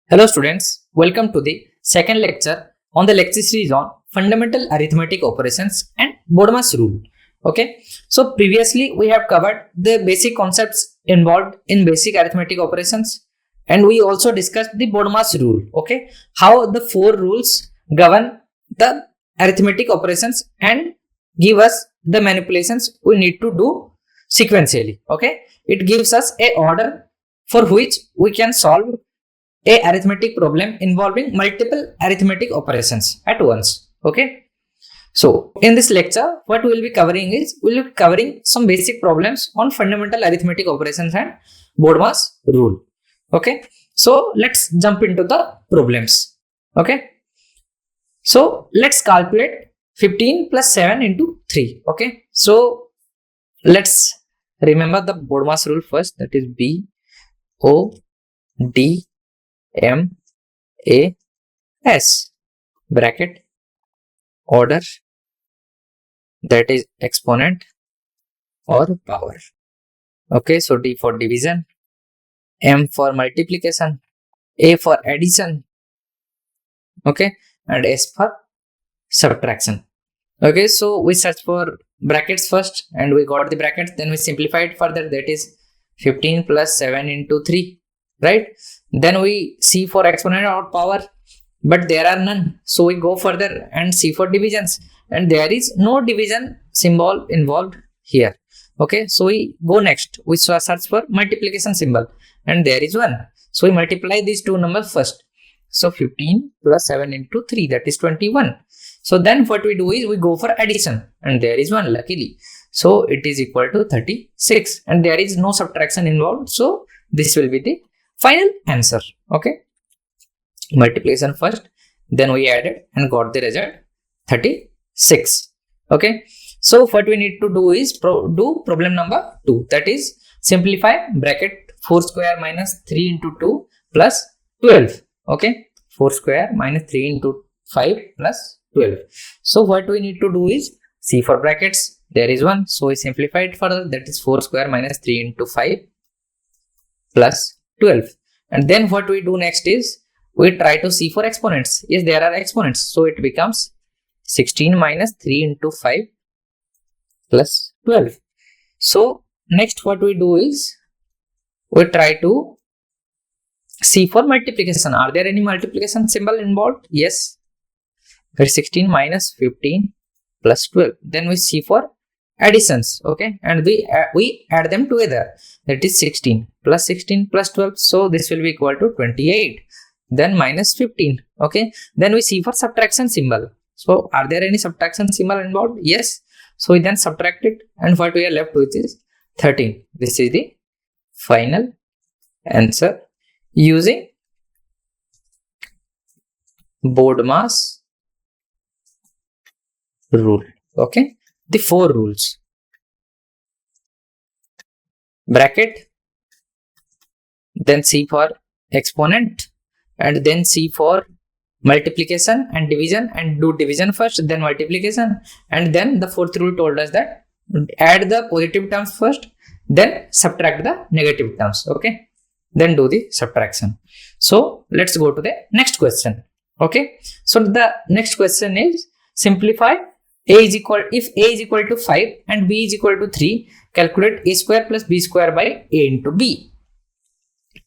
Hello students, welcome to the second lecture on the lecture series on fundamental arithmetic operations and BODMAS rule. Okay, so previously we have covered the basic concepts involved in basic arithmetic operations, and we also discussed the BODMAS rule. Okay, how the four rules govern the arithmetic operations and give us the manipulations we need to do sequentially. Okay, it gives us a order for which we can solve a arithmetic problem involving multiple arithmetic operations at once. Okay, so in this lecture what we will be covering is we will be covering some basic problems on fundamental arithmetic operations and BODMAS rule. Okay, so let's jump into the problems. Okay, so let's calculate 15 plus 7 into 3. Okay, so let's remember the BODMAS rule first, that is BODMAS bracket order, that is exponent or power. Okay, so D for division, M for multiplication, A for addition, okay, and S for subtraction. Okay, so we search for brackets first and we got the brackets, then we simplified further, that is 15 plus 7 into 3, right? Then we see for exponent or power, but there are none, so we go further and see for divisions, and there is no division symbol involved here. Okay, so we go next, we search for multiplication symbol, and there is one, so we multiply these two numbers first. So 15 plus 7 into 3, that is 21. So then what we do is we go for addition, and there is one, luckily, so it is equal to 36, and there is no subtraction involved, so this will be the final answer. Okay, multiplication first, then we added and got the result 36. Okay, so what we need to do is do problem number 2, that is simplify bracket 4 square minus 3 into 2 plus 12. Okay, 4 square minus 3 into 5 plus 12. So what we need to do is see for brackets, there is one, so we simplify it further, that is 4 square minus 3 into 5 plus 12. And then what we do next is we try to see for exponents. Yes, there are exponents, so it becomes 16 minus 3 into 5 plus 12. So next what we do is we try to see for multiplication. Are there any multiplication symbol involved? Yes, there is 16 minus 15 plus 12. Then we see for additions. Okay, and we add them together, that is 16 plus 16 plus 12, so this will be equal to 28, then minus 15. Okay, then we see for subtraction symbol. So are there any subtraction symbol involved? Yes, so we then subtract it, and what we are left with is 13. This is the final answer using BODMAS rule. Okay, the four rules: bracket, then C for exponent, and then C for multiplication and division, and do division first, then multiplication, and then the fourth rule told us that add the positive terms first, then subtract the negative terms. Okay, then do the subtraction. So let's go to the next question. Okay, so the next question is simplify if A is equal to 5 and B is equal to 3, calculate A square plus B square by A into B.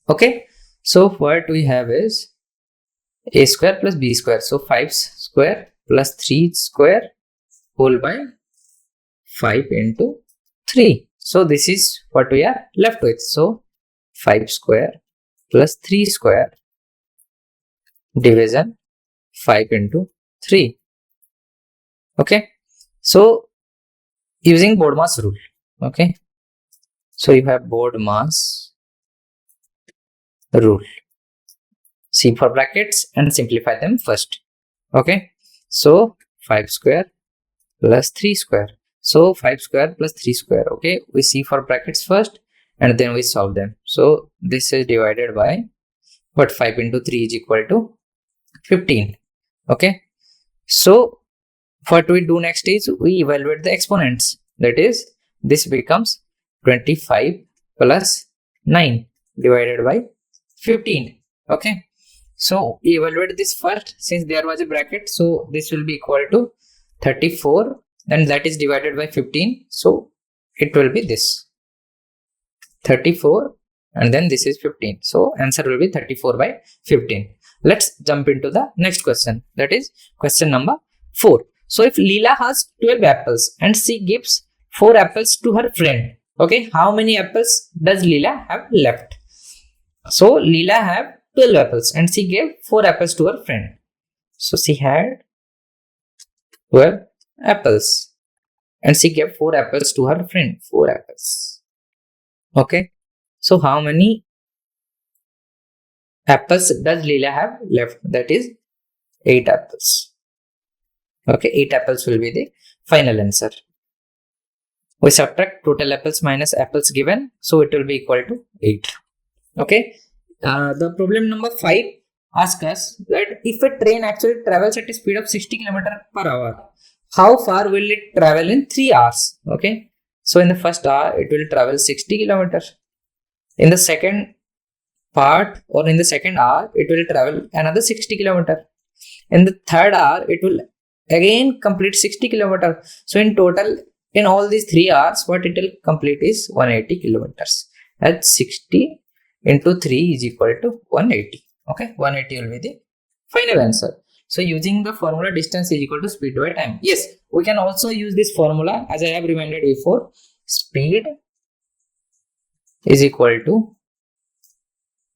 Okay, so what we have is A square plus B square, so 5 square plus 3 square whole by 5 into 3. So this is what we are left with. So 5 square plus 3 square division 5 into 3. Okay, so using BODMAS rule. Okay, so you have BODMAS rule. See for brackets and simplify them first. Okay, so 5 square plus 3 square. So 5 square plus 3 square. Okay, we see for brackets first and then we solve them. So this is divided by what? 5 into 3 is equal to 15. Okay, so what we do next is we evaluate the exponents, that is this becomes 25 plus 9 divided by 15. Okay, So evaluate this first, since there was a bracket. So this will be equal to 34, and that is divided by 15. So it will be this 34, and then this is 15. So answer will be 34 by 15. Let's jump into the next question. That is question number 4. So if Leela has 12 apples and she gives 4 apples to her friend, okay, how many apples does Leela have left? So Leela have 12 apples and she gave 4 apples to her friend. So she had 12 apples and she gave 4 apples to her friend. 4 apples. Okay. So how many apples does Leela have left? That is 8 apples. Okay, 8 apples will be the final answer. We subtract total apples minus apples given, so it will be equal to 8. Okay. The problem number 5 asks us that if a train actually travels at a speed of 60 km per hour, how far will it travel in 3 hours? Okay. So in the first hour, it will travel 60 kilometers. In the second part, or in the second hour, it will travel another 60 kilometers. In the third hour, it will again complete 60 kilometers. So in total, in all these 3 hours, what it will complete is 180 kilometers. At 60 into 3 is equal to 180. Okay, 180 will be the final answer. So using the formula, distance is equal to speed by time. Yes, we can also use this formula as I have reminded before. Speed is equal to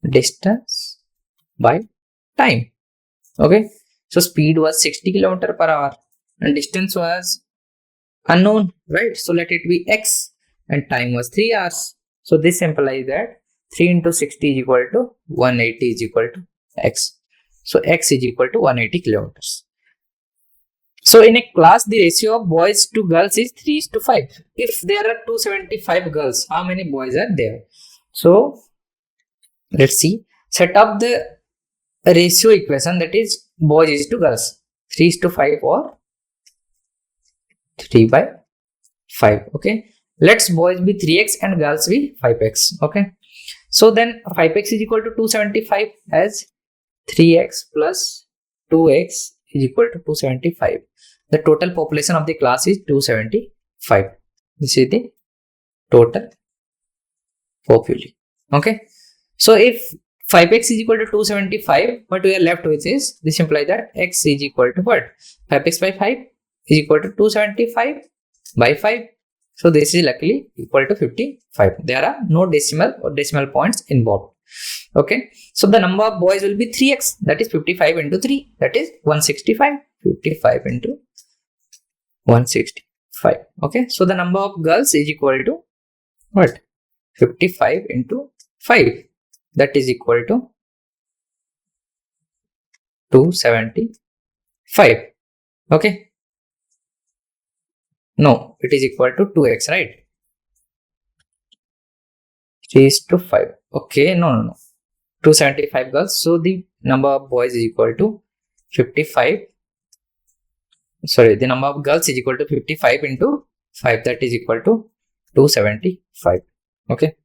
distance by time. Okay, so speed was 60 km per hour and distance was unknown, right? So let it be x, and time was 3 hours. So this implies that 3 into 60 is equal to 180 is equal to x. So x is equal to 180 kilometers. So in a class, the ratio of boys to girls is 3:5. If there are 275 girls, how many boys are there? So let's see. Set up the ratio equation, that is boys is to girls. 3:5 or 3 by 5. Okay. Let's boys be 3x and girls be 5x. Okay. So then 5x is equal to 275, as 3x plus 2x is equal to 275. The total population of the class is 275. This is the total population. Okay. So if 5x is equal to 275, what we are left with is, this implies that x is equal to what? 5x by 5 is equal to 275 by 5. So this is luckily equal to 55. There are no decimal or decimal points involved. Okay. So the number of boys will be 3x, that is 55 into 3, that is 165. 55 into 165. Okay. So the number of girls is equal to what? 55 into 5, that is equal to 275. Okay. No, it is equal to 2x, right? 3:5. Okay, no. 275 girls. So the number of boys is equal to 55. Sorry, the number of girls is equal to 55 into 5, that is equal to 275. Okay.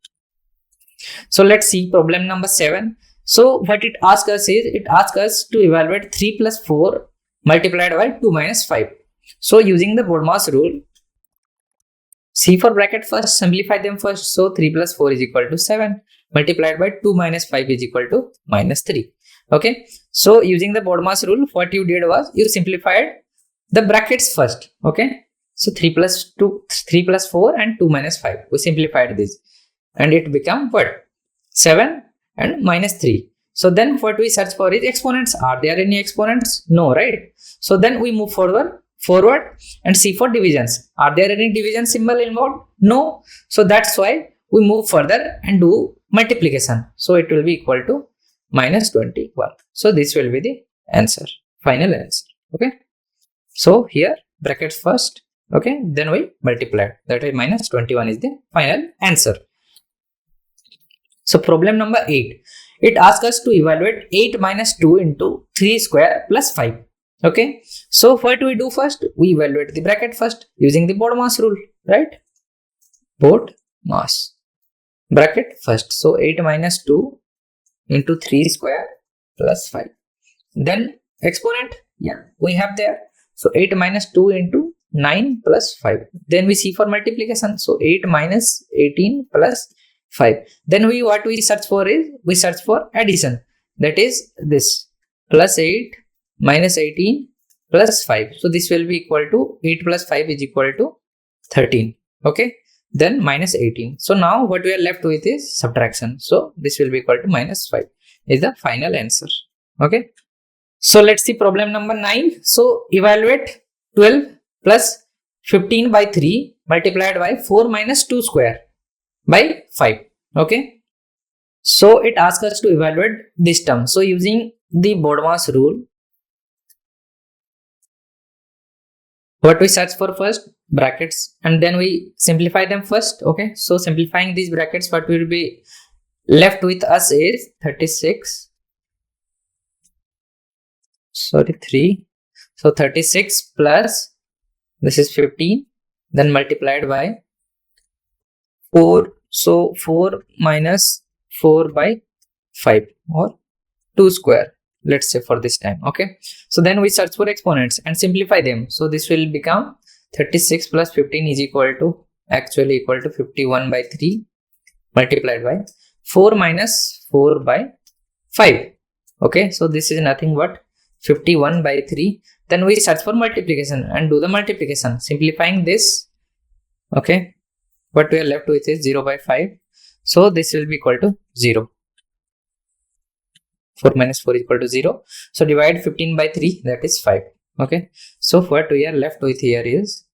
So let's see problem number 7. So what it asks us is, it asks us to evaluate 3 plus 4 multiplied by 2 minus 5. So using the BODMAS rule, C for bracket first, simplify them first. So 3 plus 4 is equal to 7 multiplied by 2 minus 5 is equal to minus 3. Okay. So using the BODMAS rule, what you did was you simplified the brackets first. Okay. So 3 plus 4 and 2 minus 5. We simplified this and it became what? 7 and minus 3. So then what we search for is exponents. Are there any exponents? No, right? So then we move forward and see for divisions. Are there any division symbol involved? No. So that's why we move further and do multiplication. So it will be equal to minus 21. So this will be the answer, final answer. Okay. So here brackets first. Okay. Then we multiply. That is minus 21 is the final answer. So problem number 8. It asks us to evaluate 8 minus 2 into 3 square plus 5. Okay. So what do we do first? We evaluate the bracket first using the BODMAS rule, right? BODMAS. Bracket first. So 8 minus 2 into 3 square plus 5. Then exponent, yeah, we have there. So 8 minus 2 into 9 plus 5. Then we see for multiplication. So 8 minus 18 plus 5. Then what we search for is, we search for addition. That is this, plus 8 minus 18 plus 5. So this will be equal to 8 plus 5 is equal to 13. Okay. Then minus 18. So now what we are left with is subtraction. So this will be equal to minus 5 is the final answer. Okay. So let's see problem number 9. So evaluate 12 plus 15 by 3 multiplied by 4 minus 2 square by 5. Okay. So it asks us to evaluate this term. So using the BODMAS rule, what we search for first, brackets, and then we simplify them first. Okay. So simplifying these brackets, what will be left with us is 36. 3. So 36 plus, this is 15, then multiplied by 4. So 4 minus 4 by 5 or 2 square, let's say for this time. Okay. So then we search for exponents and simplify them. So this will become 36 plus 15 is equal to 51 by 3 multiplied by 4 minus 4 by 5. Okay. So this is nothing but 51 by 3. Then we search for multiplication and do the multiplication. Simplifying this, okay, what we are left with is 0 by 5. So this will be equal to 0. 4 minus 4 is equal to 0. So divide 15 by 3, that is 5. Okay. So what we are left with here is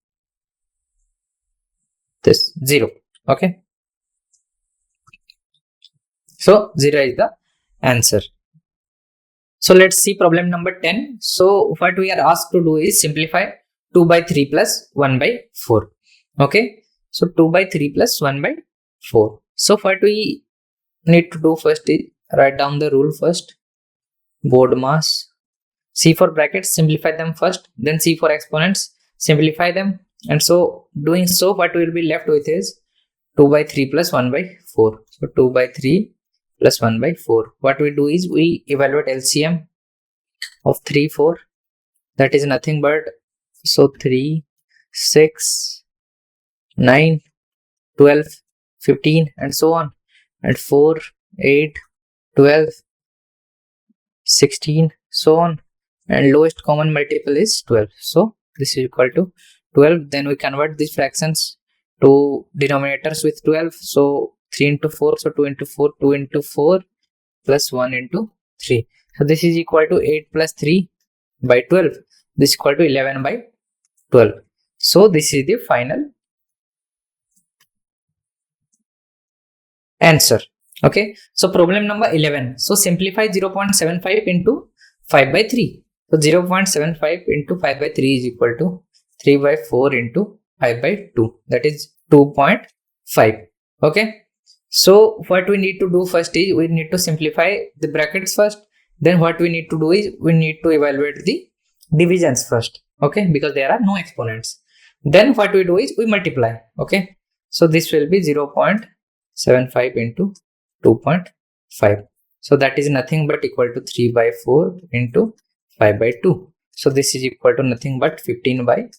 this 0. Okay. So 0 is the answer. So let's see problem number 10. So what we are asked to do is simplify 2 by 3 plus 1 by 4. Okay. So 2 by 3 plus 1 by 4. So what we need to do first is write down the rule first. BODMAS. C for brackets, simplify them first. Then C for exponents, simplify them. And so doing so, what will be left with is 2 by 3 plus 1 by 4. So 2 by 3 plus 1 by 4. What we do is we evaluate LCM of 3, 4. That is nothing but, so 3, 6, 9, 12, 15 and so on. And 4, 8, 12, 16, so on. And lowest common multiple is 12. So this is equal to 12. Then we convert these fractions to denominators with 12. So 3 into 4, so 2 into 4, 2 into 4 plus 1 into 3. So this is equal to 8 plus 3 by 12. This is equal to 11 by 12. So this is the final answer. Okay. So problem number 11. So simplify 0.75 into 5 by 3. So 0.75 into 5 by 3 is equal to 3 by 4 into 5 by 2. That is 2.5. Okay. So what we need to do first is we need to simplify the brackets first. Then what we need to do is we need to evaluate the divisions first. Okay. Because there are no exponents. Then what we do is we multiply. Okay. So this will be 0.75 into 2.5. So that is nothing but equal to 3 by 4 into 5 by 2. So this is equal to nothing but 15 by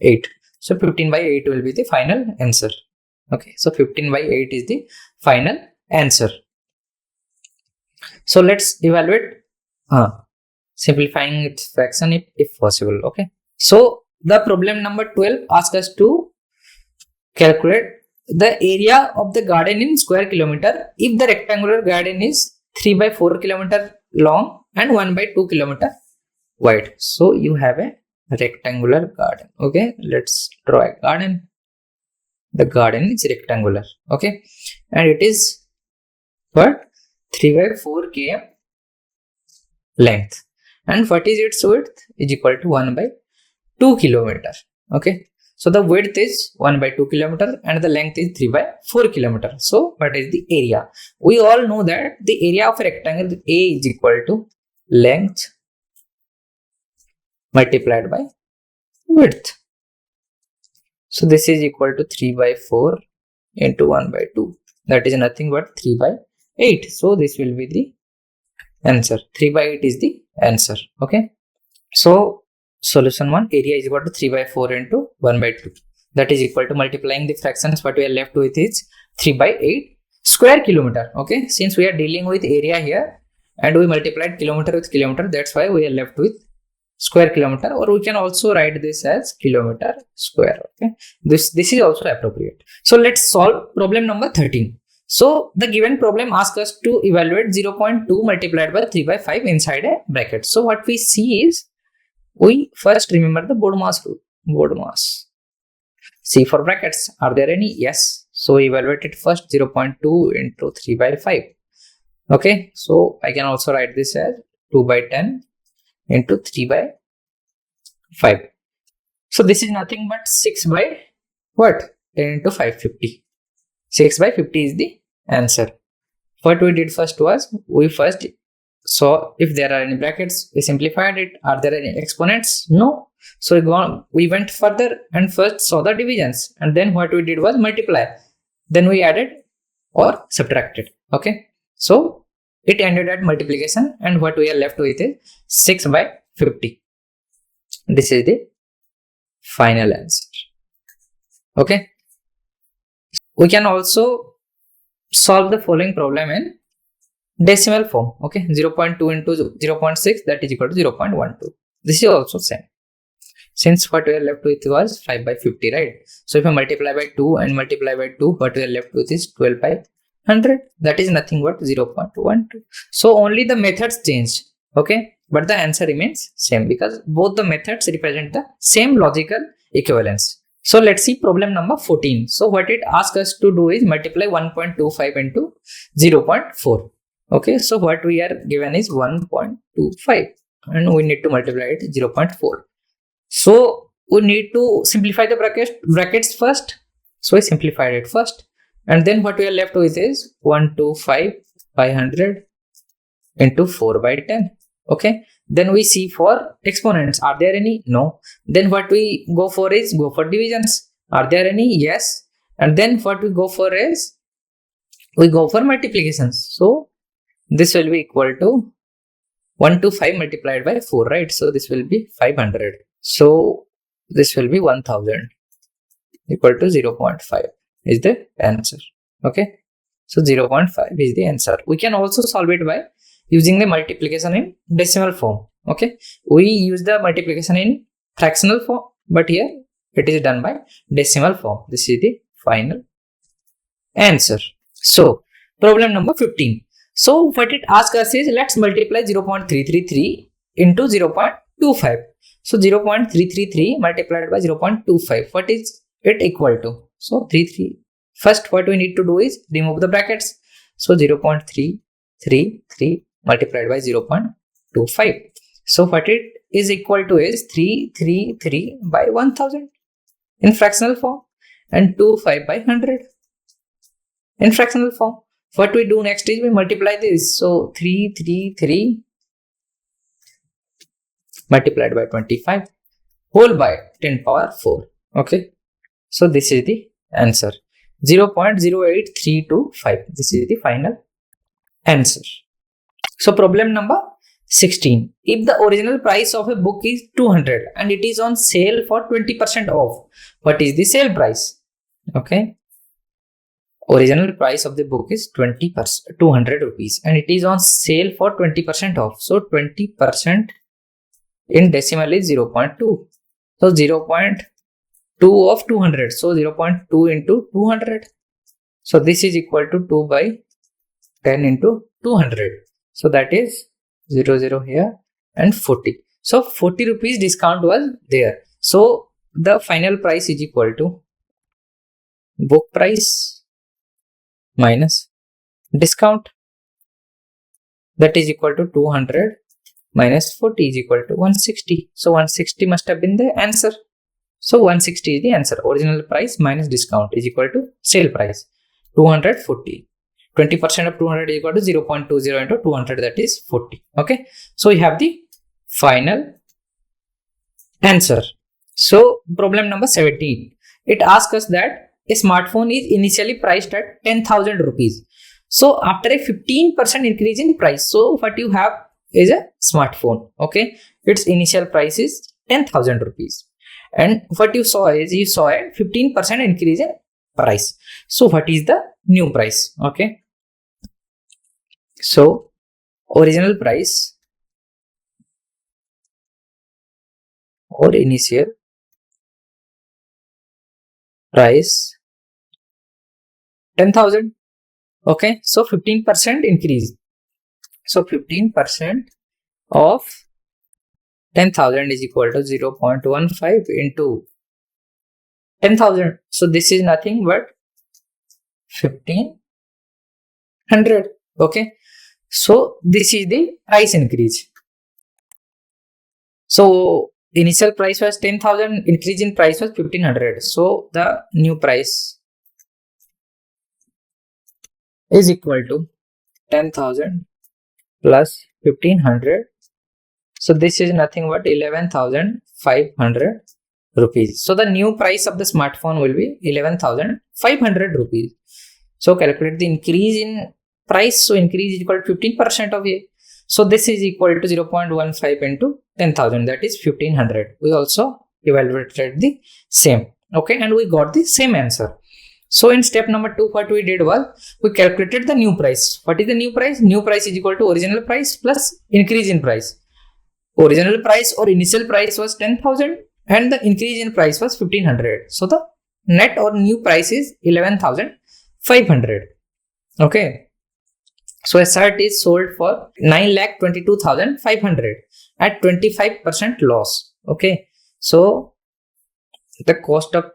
8. So 15 by 8 will be the final answer. Okay. So 15 by 8 is the final answer. So let's evaluate simplifying its fraction if possible. Okay. So the problem number 12 asks us to calculate the area of the garden in square kilometer if the rectangular garden is 3 by 4 kilometer long and 1 by 2 kilometer wide. So you have a rectangular garden. Okay, let's draw a garden. The garden is rectangular. Okay, and it is what 3 by 4 km length, and what is its width is equal to 1 by 2 kilometer. Okay, so the width is 1 by 2 kilometer and the length is 3 by 4 kilometer. So what is the area? We all know that the area of a rectangle A is equal to length multiplied by width. So this is equal to 3 by 4 into 1 by 2. That is nothing but 3 by 8. So this will be the answer. 3 by 8 is the answer. Okay. So solution 1, area is equal to 3 by 4 into 1 by 2. That is equal to multiplying the fractions. What we are left with is 3 by 8 square kilometer. Okay. Since we are dealing with area here and we multiplied kilometer with kilometer, that's why we are left with square kilometer, or we can also write this as kilometer square. Okay. This is also appropriate. So let's solve problem number 13. So the given problem asks us to evaluate 0.2 multiplied by 3 by 5 inside a bracket. So what we see is, we first remember the BODMAS rule. BODMAS. See for brackets, are there any? Yes. So evaluate it first, 0.2 into 3 by 5. Okay. So I can also write this as 2 by 10 into 3 by 5. So this is nothing but 6 by what? 10 into 550. 6 by 50 is the answer. What we did first was, we first saw if there are any brackets, we simplified it. Are there any exponents? No. So we went further and first saw the divisions, and then what we did was multiply. Then we added or subtracted. Okay. So it ended at multiplication, and what we are left with is 6 by 50. This is the final answer. Okay. We can also solve the following problem in decimal form. Okay. 0.2 into 0.6, that is equal to 0.12. This is also same. Since what we are left with was 5 by 50, right? So if I multiply by 2 and multiply by 2, what we are left with is 12 by 100. That is nothing but 0.12. So only the methods change. Okay. But the answer remains same, because both the methods represent the same logical equivalence. So let's see problem number 14. So what it asks us to do is multiply 1.25 into 0.4. Okay. So what we are given is 1.25 and we need to multiply it 0.4. So we need to simplify the brackets first. So we simplified it first. And then what we are left with is 125 by 100 into 4 by 10. Okay. Then we see for exponents. Are there any? No. Then what we go for is divisions. Are there any? Yes. And then what we go for is we go for multiplications. So this will be equal to 125 multiplied by 4, right? So this will be 500. So this will be 1000 equal to 0.5 is the answer. Okay. So 0.5 is the answer. We can also solve it by using the multiplication in decimal form. Okay. We use the multiplication in fractional form, but here it is done by decimal form. This is the final answer. So problem number 15. So what it asks us is, let's multiply 0.333 into 0.25. So 0.333 multiplied by 0.25. What is it equal to? So 33. First what we need to do is remove the brackets. So 0.333 multiplied by 0.25. So what it is equal to is 333 by 1000 in fractional form and 25 by 100 in fractional form. What we do next is we multiply this. So 333 multiplied by 25 whole by 10 power 4. Okay. So this is the answer. 0.08325. This is the final answer. So problem number 16. If the original price of a book is 200 and it is on sale for 20% off, what is the sale price? Okay. Original price of the book is 200 rupees and it is on sale for 20% off. So 20% in decimal is 0.2. So 0.2 of 200. So 0.2 into 200. So this is equal to 2 by 10 into 200. So that is 00 here and 40. So 40 rupees discount was there. So the final price is equal to book price minus discount. That is equal to 200 minus 40 is equal to 160. So 160 must have been the answer. So 160 is the answer. Original price minus discount is equal to sale price. 240. 20% of 200 is equal to 0.20 into 200, that is 40. Okay. So we have the final answer. So problem number 17. It asks us that a smartphone is initially priced at 10,000 rupees. So after a 15% increase in price, so what you have is a smartphone. Okay, its initial price is 10,000 rupees, and what you saw is a 15% increase in price. So what is the new price? Okay, so original price or initial price 10,000. Okay, so 15% increase. So 15% of 10,000 is equal to 0.15 into 10,000. So this is nothing but 1500. Okay, so this is the price increase. So initial price was 10,000, increase in price was 1500. So the new price is equal to 10,000 plus 1500. So this is nothing but 11,500 rupees. So the new price of the smartphone will be 11,500 rupees. So calculate the increase in price. So increase is equal to 15% of A. So this is equal to 0.15 into 10,000, that is 1500. We also evaluated the same. Okay, and we got the same answer. So in step number 2, what we did was we calculated the new price. What is the new price? New price is equal to original price plus increase in price. Original price or initial price was 10,000 and the increase in price was 1500. So the net or new price is 11,500. Okay. So a shirt is sold for 9,22,500 at 25% loss. Okay. So the cost of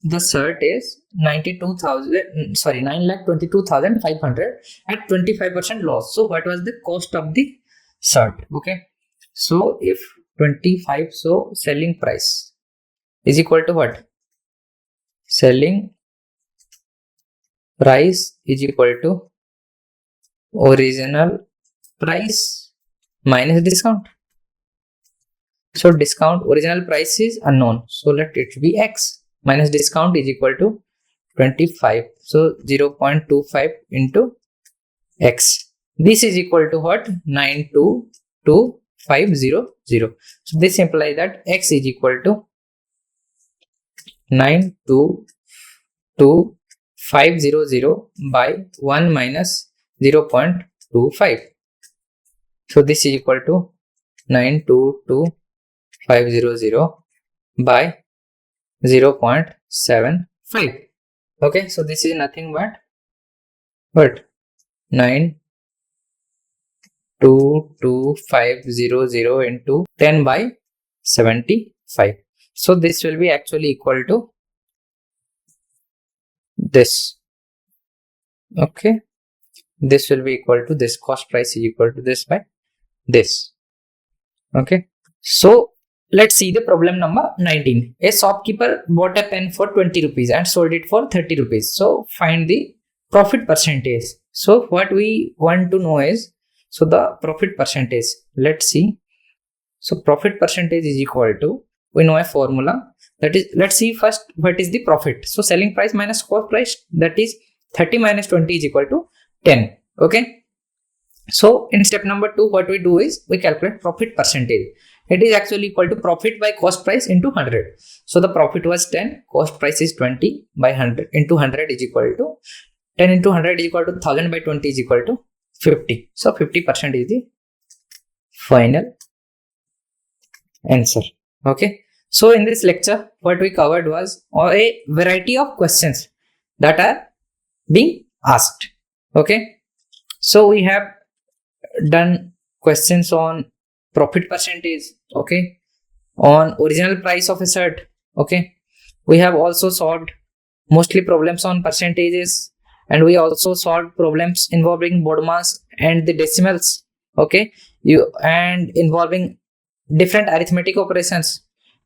the shirt is 9,22,500 at 25% loss. So what was the cost of the shirt? Okay. So if 25, so selling price is equal to what? Selling price is equal to original price minus discount. So discount, original price is unknown, so let it be X, minus discount is equal to 25. So 0.25 into X. This is equal to what? 922,500. So this implies that X is equal to 922,500 by 1 minus 0.25. So this is equal to 922,500 by 0.75. Okay, so this is nothing but 922,500 into 10 by 75. So this will be actually equal to this. Okay, this will be equal to this. Cost price is equal to this by this. Okay, so let's see the problem number 19. A shopkeeper bought a pen for 20 rupees and sold it for 30 rupees. So find the profit percentage. So what we want to know is, so the profit percentage, let's see. So profit percentage is equal to, we know a formula, that is, let's see first what is the profit. So selling price minus cost price, that is 30 minus 20 is equal to 10. Okay, so in step number 2, what we do is we calculate profit percentage. It is actually equal to profit by cost price into 100. So the profit was 10, cost price is 20 by 100 into 100 is equal to 10 into 100 is equal to 1000 by 20 is equal to 50. So 50% is the final answer. Okay, so in this lecture what we covered was a variety of questions that are being asked. Okay, so we have done questions on profit percentage, okay, on original price of a shirt. Okay, we have also solved mostly problems on percentages, and we also solved problems involving BODMAS and the decimals. Okay, and involving different arithmetic operations.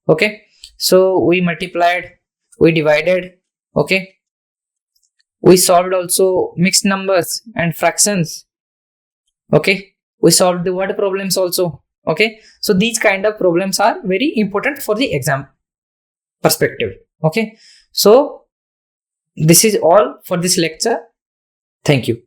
Okay, so we multiplied, we divided. Okay, we solved also mixed numbers and fractions. Okay, we solved the word problems also. Okay, so these kind of problems are very important for the exam perspective. Okay, so this is all for this lecture. Thank you.